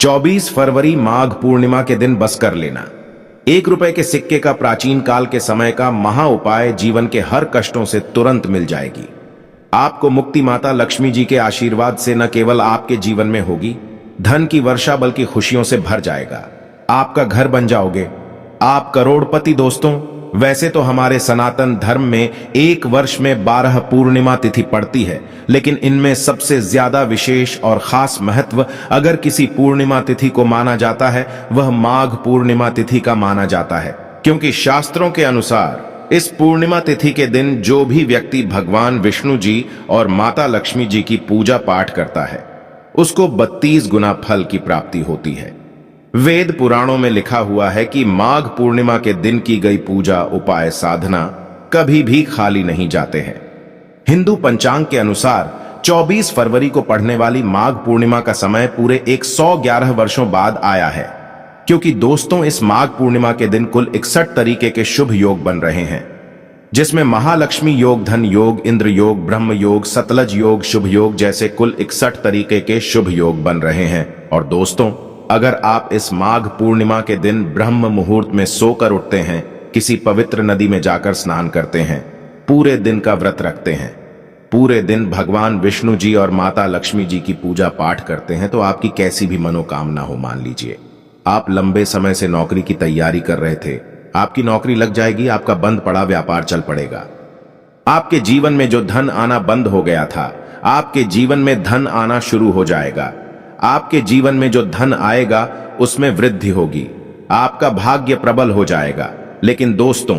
24 फरवरी माघ पूर्णिमा के दिन बस कर लेना। 1 रुपए के सिक्के का प्राचीन काल के समय का महा उपाय जीवन के हर कष्टों से तुरंत मिल जाएगी। आपको मुक्ति माता लक्ष्मी जी के आशीर्वाद से न केवल आपके जीवन में होगी धन की वर्षा बल्कि खुशियों से भर जाएगा। आपका घर बन जाओगे, आप करोड़पति। दोस्तों, वैसे तो हमारे सनातन धर्म में एक वर्ष में 12 पूर्णिमा तिथि पड़ती है, लेकिन इनमें सबसे ज्यादा विशेष और खास महत्व अगर किसी पूर्णिमा तिथि को माना जाता है वह माघ पूर्णिमा तिथि का माना जाता है, क्योंकि शास्त्रों के अनुसार इस पूर्णिमा तिथि के दिन जो भी व्यक्ति भगवान विष्णु जी और माता लक्ष्मी जी की पूजा पाठ करता है उसको 32 गुना फल की प्राप्ति होती है। वेद पुराणों में लिखा हुआ है कि माघ पूर्णिमा के दिन की गई पूजा उपाय साधना कभी भी खाली नहीं जाते हैं। हिंदू पंचांग के अनुसार 24 फरवरी को पड़ने वाली माघ पूर्णिमा का समय पूरे 111 वर्षों बाद आया है, क्योंकि दोस्तों इस माघ पूर्णिमा के दिन कुल 61 तरीके के शुभ योग बन रहे हैं, जिसमें महालक्ष्मी योग, धन योग, इंद्र योग, ब्रह्म योग, सतलज योग, शुभ योग जैसे कुल 61 तरीके के शुभ योग बन रहे हैं। और दोस्तों, अगर आप इस माघ पूर्णिमा के दिन ब्रह्म मुहूर्त में सोकर उठते हैं, किसी पवित्र नदी में जाकर स्नान करते हैं, पूरे दिन का व्रत रखते हैं, पूरे दिन भगवान विष्णु जी और माता लक्ष्मी जी की पूजा पाठ करते हैं, तो आपकी कैसी भी मनोकामना हो, मान लीजिए आप लंबे समय से नौकरी की तैयारी कर रहे थे, आपकी नौकरी लग जाएगी, आपका बंद पड़ा व्यापार चल पड़ेगा। आपके जीवन में जो धन आना बंद हो गया था, आपके जीवन में धन आना शुरू हो जाएगा। आपके जीवन में जो धन आएगा उसमें वृद्धि होगी, आपका भाग्य प्रबल हो जाएगा। लेकिन दोस्तों,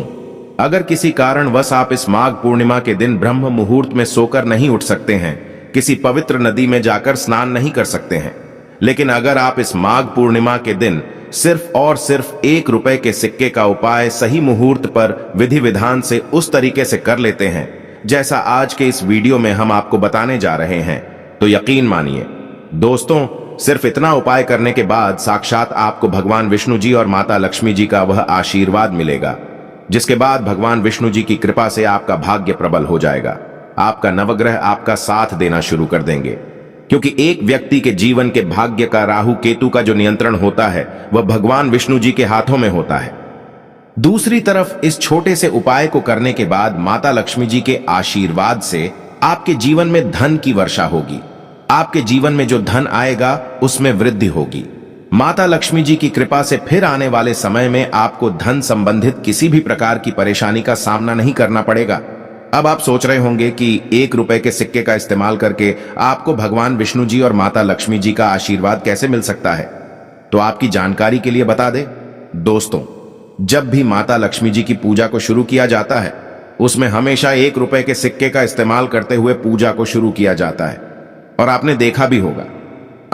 अगर किसी कारणवश आप इस माघ पूर्णिमा के दिन ब्रह्म मुहूर्त में सोकर नहीं उठ सकते हैं, किसी पवित्र नदी में जाकर स्नान नहीं कर सकते हैं, लेकिन अगर आप इस माघ पूर्णिमा के दिन सिर्फ और सिर्फ 1 रुपए के सिक्के का उपाय सही मुहूर्त पर विधि विधान से उस तरीके से कर लेते हैं जैसा आज के इस वीडियो में हम आपको बताने जा रहे हैं, तो यकीन मानिए दोस्तों, सिर्फ इतना उपाय करने के बाद साक्षात आपको भगवान विष्णु जी और माता लक्ष्मी जी का वह आशीर्वाद मिलेगा, जिसके बाद भगवान विष्णु जी की कृपा से आपका भाग्य प्रबल हो जाएगा। आपका नवग्रह आपका साथ देना शुरू कर देंगे, क्योंकि एक व्यक्ति के जीवन के भाग्य का राहु केतु का जो नियंत्रण होता है वह भगवान विष्णु जी के हाथों में होता है। दूसरी तरफ इस छोटे से उपाय को करने के बाद माता लक्ष्मी जी के आशीर्वाद से आपके जीवन में धन की वर्षा होगी। आपके जीवन में जो धन आएगा उसमें वृद्धि होगी। माता लक्ष्मी जी की कृपा से फिर आने वाले समय में आपको धन संबंधित किसी भी प्रकार की परेशानी का सामना नहीं करना पड़ेगा। अब आप सोच रहे होंगे कि 1 रुपए के सिक्के का इस्तेमाल करके आपको भगवान विष्णु जी और माता लक्ष्मी जी का आशीर्वाद कैसे मिल सकता है। तो आपकी जानकारी के लिए बता दें दोस्तों, जब भी माता लक्ष्मी जी की पूजा को शुरू किया जाता है उसमें हमेशा 1 रुपए के सिक्के का इस्तेमाल करते हुए पूजा को शुरू किया जाता है। और आपने देखा भी होगा,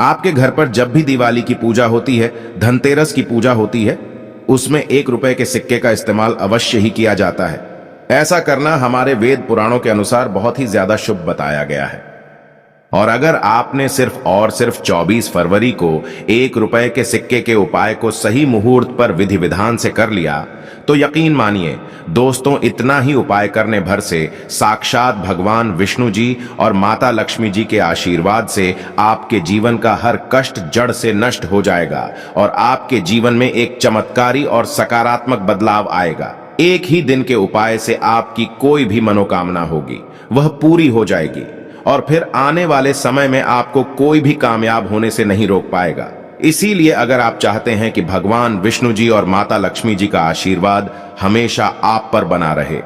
आपके घर पर जब भी दिवाली की पूजा होती है, धनतेरस की पूजा होती है, उसमें 1 रुपए के सिक्के का इस्तेमाल अवश्य ही किया जाता है। ऐसा करना हमारे वेद पुराणों के अनुसार बहुत ही ज्यादा शुभ बताया गया है। और अगर आपने सिर्फ और सिर्फ 24 फरवरी को 1 रुपए के सिक्के के उपाय को सही मुहूर्त पर विधि विधान से कर लिया, तो यकीन मानिए दोस्तों, इतना ही उपाय करने भर से साक्षात भगवान विष्णु जी और माता लक्ष्मी जी के आशीर्वाद से आपके जीवन का हर कष्ट जड़ से नष्ट हो जाएगा और आपके जीवन में एक चमत्कारी और सकारात्मक बदलाव आएगा। एक ही दिन के उपाय से आपकी कोई भी मनोकामना होगी वह पूरी हो जाएगी और फिर आने वाले समय में आपको कोई भी कामयाब होने से नहीं रोक पाएगा। इसीलिए अगर आप चाहते हैं कि भगवान विष्णु जी और माता लक्ष्मी जी का आशीर्वाद हमेशा आप पर बना रहे,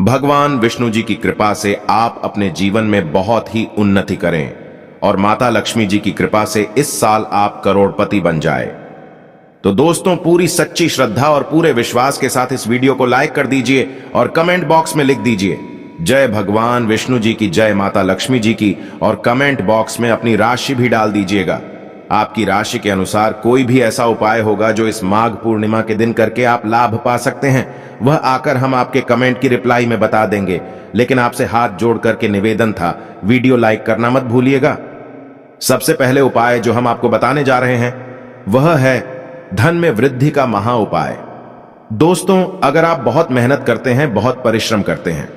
भगवान विष्णु जी की कृपा से आप अपने जीवन में बहुत ही उन्नति करें और माता लक्ष्मी जी की कृपा से इस साल आप करोड़पति बन जाए, तो दोस्तों पूरी सच्ची श्रद्धा और पूरे विश्वास के साथ इस वीडियो को लाइक कर दीजिए और कमेंट बॉक्स में लिख दीजिए जय भगवान विष्णु जी की, जय माता लक्ष्मी जी की, और कमेंट बॉक्स में अपनी राशि भी डाल दीजिएगा। आपकी राशि के अनुसार कोई भी ऐसा उपाय होगा जो इस माघ पूर्णिमा के दिन करके आप लाभ पा सकते हैं, वह आकर हम आपके कमेंट की रिप्लाई में बता देंगे। लेकिन आपसे हाथ जोड़ करके निवेदन था, वीडियो लाइक करना मत भूलिएगा। सबसे पहले उपाय जो हम आपको बताने जा रहे हैं वह है धन में वृद्धि का महा उपाय। दोस्तों, अगर आप बहुत मेहनत करते हैं, बहुत परिश्रम करते हैं,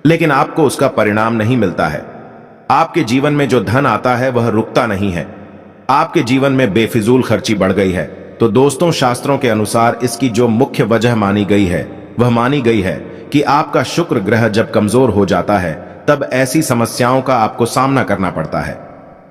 लेकिन आपको उसका परिणाम नहीं मिलता है, आपके जीवन में जो धन आता है वह रुकता नहीं है, आपके जीवन में बेफिजूल खर्ची बढ़ गई है, तो दोस्तों शास्त्रों के अनुसार इसकी जो मुख्य वजह मानी गई है वह मानी गई है कि आपका शुक्र ग्रह जब कमजोर हो जाता है तब ऐसी समस्याओं का आपको सामना करना पड़ता है।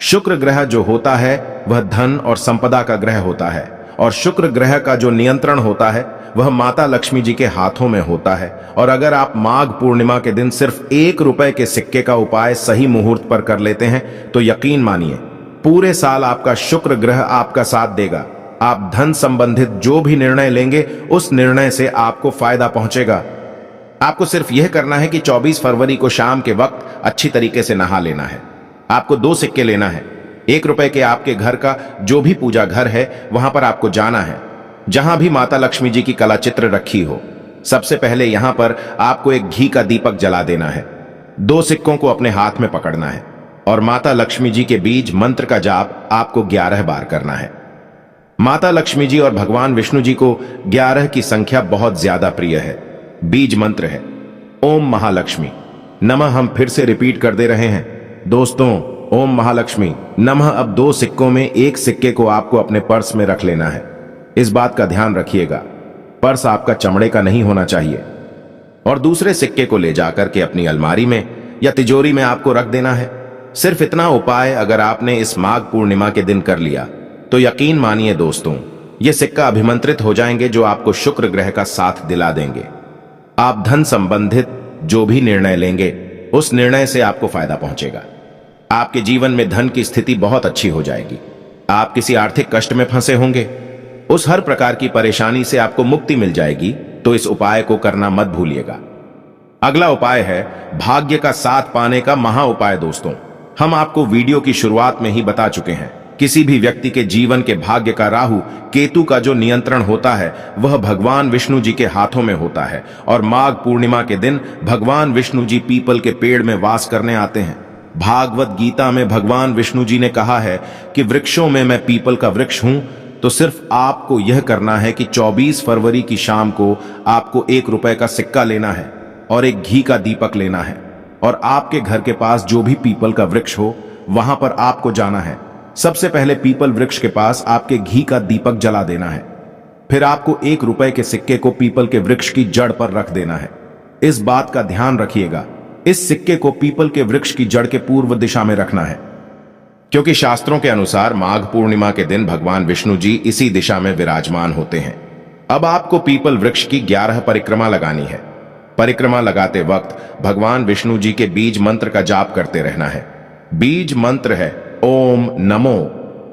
शुक्र ग्रह जो होता है वह धन और संपदा का ग्रह होता है और शुक्र ग्रह का जो नियंत्रण होता है वह माता लक्ष्मी जी के हाथों में होता है। और अगर आप माघ पूर्णिमा के दिन सिर्फ ₹1 के सिक्के का उपाय सही मुहूर्त पर कर लेते हैं तो यकीन मानिए पूरे साल आपका शुक्र ग्रह आपका साथ देगा। आप धन संबंधित जो भी निर्णय लेंगे उस निर्णय से आपको फायदा पहुंचेगा। आपको सिर्फ यह करना है कि 24 फरवरी को शाम के वक्त अच्छी तरीके से नहा लेना है। आपको 2 सिक्के लेना है। ₹1 के आपके घर का जो भी पूजा घर है वहां पर आपको जाना है, जहां भी माता लक्ष्मी जी की कला चित्र रखी हो। सबसे पहले यहां पर आपको एक घी का दीपक जला देना है। 2 सिक्कों को अपने हाथ में पकड़ना है और माता लक्ष्मी जी के बीज मंत्र का जाप आपको 11 बार करना है। माता लक्ष्मी जी और भगवान विष्णु जी को 11 की संख्या बहुत ज्यादा प्रिय है। बीज मंत्र है ओम महालक्ष्मी नमः। हम फिर से रिपीट कर दे रहे हैं दोस्तों, ओम महालक्ष्मी नमः। अब 2 सिक्कों में एक सिक्के को आपको अपने पर्स में रख लेना है। इस बात का ध्यान रखिएगा पर्स आपका चमड़े का नहीं होना चाहिए। और दूसरे सिक्के को ले जाकर के अपनी अलमारी में या तिजोरी में आपको रख देना है। सिर्फ इतना उपाय अगर आपने इस माघ पूर्णिमा के दिन कर लिया तो यकीन मानिए दोस्तों ये सिक्का अभिमंत्रित हो जाएंगे जो आपको शुक्र ग्रह का साथ दिला देंगे। आप धन संबंधित जो भी निर्णय लेंगे उस निर्णय से आपको फायदा पहुंचेगा। आपके जीवन में धन की स्थिति बहुत अच्छी हो जाएगी। आप किसी आर्थिक कष्ट में फंसे होंगे, उस हर प्रकार की परेशानी से आपको मुक्ति मिल जाएगी। तो इस उपाय को करना मत भूलिएगा। अगला उपाय है भाग्य का साथ पाने का महा उपाय। दोस्तों हम आपको वीडियो की शुरुआत में ही बता चुके हैं किसी भी व्यक्ति के जीवन के भाग्य का राहु केतु का जो नियंत्रण होता है वह भगवान विष्णु जी के हाथों में होता है। और माघ पूर्णिमा के दिन भगवान विष्णु जी पीपल के पेड़ में वास करने आते हैं। भागवत गीता में भगवान विष्णु जी ने कहा है कि वृक्षों में मैं पीपल का वृक्ष हूं। तो सिर्फ आपको यह करना है कि 24 फरवरी की शाम को आपको ₹1 का सिक्का लेना है और एक घी का दीपक लेना है और आपके घर के पास जो भी पीपल का वृक्ष हो वहां पर आपको जाना है। सबसे पहले पीपल वृक्ष के पास आपके घी का दीपक जला देना है। फिर आपको ₹1 के सिक्के को पीपल के वृक्ष की जड़ पर रख देना है। इस बात का ध्यान रखिएगा इस सिक्के को पीपल के वृक्ष की जड़ के पूर्व दिशा में रखना है, क्योंकि शास्त्रों के अनुसार माघ पूर्णिमा के दिन भगवान विष्णु जी इसी दिशा में विराजमान होते हैं। अब आपको पीपल वृक्ष की 11 परिक्रमा लगानी है। परिक्रमा लगाते वक्त भगवान विष्णु जी के बीज मंत्र का जाप करते रहना है। बीज मंत्र है ओम नमो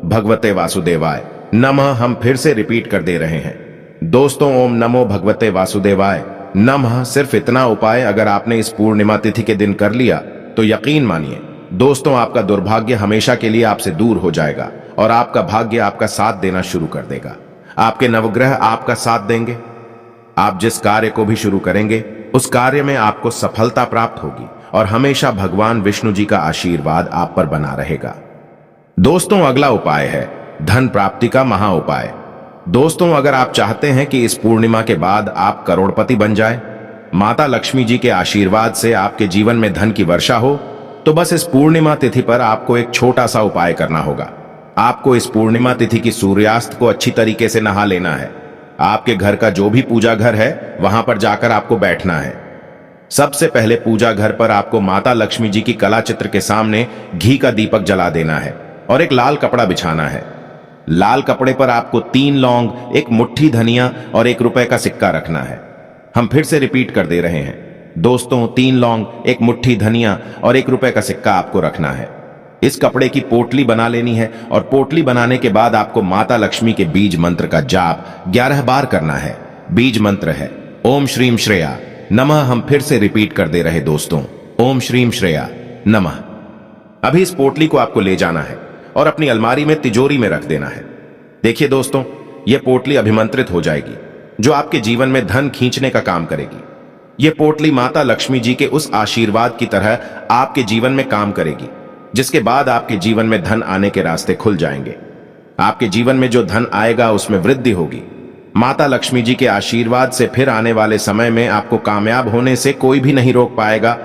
भगवते वासुदेवाय नमः। हम फिर से रिपीट कर दे रहे हैं दोस्तों, ओम नमो भगवते वासुदेवाय नमः। सिर्फ इतना उपाय अगर आपने इस पूर्णिमा तिथि के दिन कर लिया तो यकीन मानिए दोस्तों आपका दुर्भाग्य हमेशा के लिए आपसे दूर हो जाएगा और आपका भाग्य आपका साथ देना शुरू कर देगा। आपके नवग्रह आपका साथ देंगे। आप जिस कार्य को भी शुरू करेंगे उस कार्य में आपको सफलता प्राप्त होगी और हमेशा भगवान विष्णु जी का आशीर्वाद आप पर बना रहेगा। दोस्तों अगला उपाय है धन प्राप्ति का महा उपाय। दोस्तों अगर आप चाहते हैं कि इस पूर्णिमा के बाद आप करोड़पति बन जाए, माता लक्ष्मी जी के आशीर्वाद से आपके जीवन में धन की वर्षा हो, तो बस इस पूर्णिमा तिथि पर आपको एक छोटा सा उपाय करना होगा। आपको इस पूर्णिमा तिथि की सूर्यास्त को अच्छी तरीके से नहा लेना है। आपके घर का जो भी पूजा घर है वहां पर जाकर आपको बैठना है। सबसे पहले पूजा घर पर आपको माता लक्ष्मी जी की कला चित्र के सामने घी का दीपक जला देना है और एक लाल कपड़ा बिछाना है। लाल कपड़े पर आपको 3 लौंग, एक मुट्ठी धनिया और ₹1 का सिक्का रखना है। हम फिर से रिपीट कर दे रहे हैं दोस्तों, 3 लौंग, एक मुट्ठी धनिया और ₹1 का सिक्का आपको रखना है। इस कपड़े की पोटली बना लेनी है और पोटली बनाने के बाद आपको माता लक्ष्मी के बीज मंत्र का जाप 11 बार करना है। बीज मंत्र है ओम श्रीम श्रेया नमः। हम फिर से रिपीट कर दे रहे दोस्तों, ओम श्रीम श्रेया नमः। अभी इस पोटली को आपको ले जाना है और अपनी अलमारी में तिजोरी में रख देना है। देखिए दोस्तों, यह पोटली अभिमंत्रित हो जाएगी जो आपके जीवन में धन खींचने का काम करेगी। यह पोटली माता लक्ष्मी जी के उस आशीर्वाद की तरह आपके जीवन में काम करेगी, जिसके बाद आपके जीवन में धन आने के रास्ते खुल जाएंगे। आपके जीवन में जो धन आएगा उसमें वृद्धि होगी। माता लक्ष्मी जी के आशीर्वाद से फिर आने वाले समय में आपको कामयाब होने से कोई भी नहीं रोक पाएगा